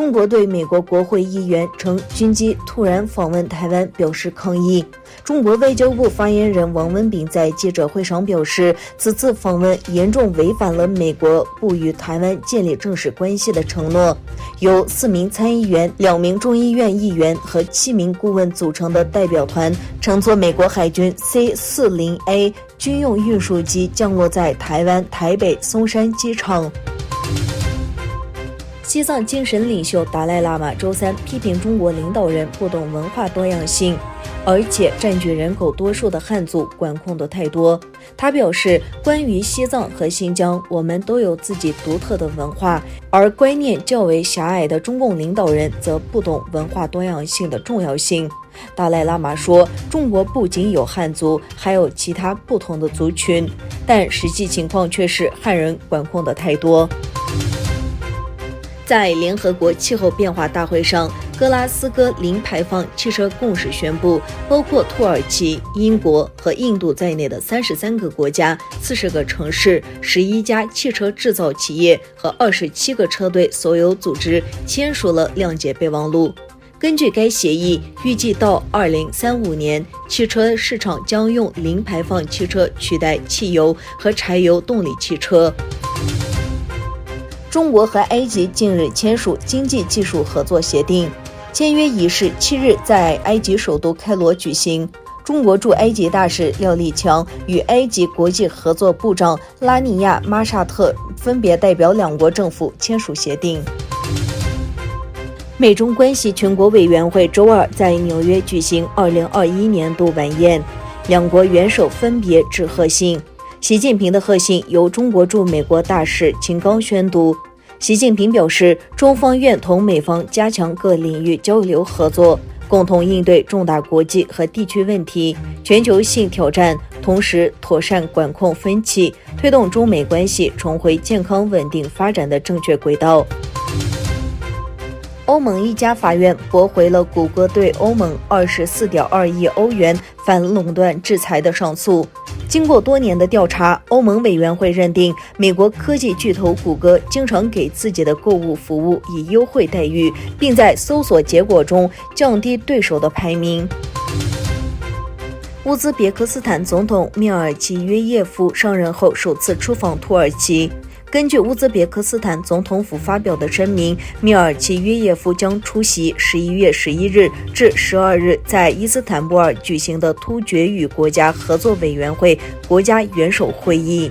中国对美国国会议员称军机突然访问台湾表示抗议。中国外交部发言人王文炳在记者会上表示，此次访问严重违反了美国不与台湾建立正式关系的承诺。由4名参议员、2名众议院议员和7名顾问组成的代表团乘坐美国海军 C-40A 军用运输机降落在台湾台北松山机场。西藏精神领袖达赖喇嘛周三批评中国领导人不懂文化多样性，而且占据人口多数的汉族管控的太多。他表示，关于西藏和新疆，我们都有自己独特的文化，而观念较为狭隘的中共领导人则不懂文化多样性的重要性。达赖喇嘛说，中国不仅有汉族，还有其他不同的族群，但实际情况却是汉人管控的太多。在联合国气候变化大会上，格拉斯哥零排放汽车共识宣布，包括土耳其、英国和印度在内的33个国家、40个城市、11家汽车制造企业和27个车队所有组织签署了谅解备忘录。根据该协议，预计到2035年，汽车市场将用零排放汽车取代汽油和柴油动力汽车。中国和埃及近日签署经济技术合作协定，签约仪式7日在埃及首都开罗举行。中国驻埃及大使廖立强与埃及国际合作部长拉尼亚·马沙特分别代表两国政府签署协定。美中关系全国委员会周二在纽约举行2021年度晚宴，两国元首分别致贺信。习近平的贺信由中国驻美国大使秦刚宣读。习近平表示，中方愿同美方加强各领域交流合作，共同应对重大国际和地区问题、全球性挑战，同时妥善管控分歧，推动中美关系重回健康稳定发展的正确轨道。欧盟一家法院驳回了谷歌对欧盟24.2亿欧元反垄断制裁的上诉。经过多年的调查，欧盟委员会认定美国科技巨头谷歌经常给自己的购物服务以优惠待遇，并在搜索结果中降低对手的排名。乌兹别克斯坦总统米尔齐约耶夫上任后首次出访土耳其。根据乌兹别克斯坦总统府发表的声明，米尔齐约耶夫将出席11月11日至12日在伊斯坦布尔举行的突厥语国家合作委员会国家元首会议。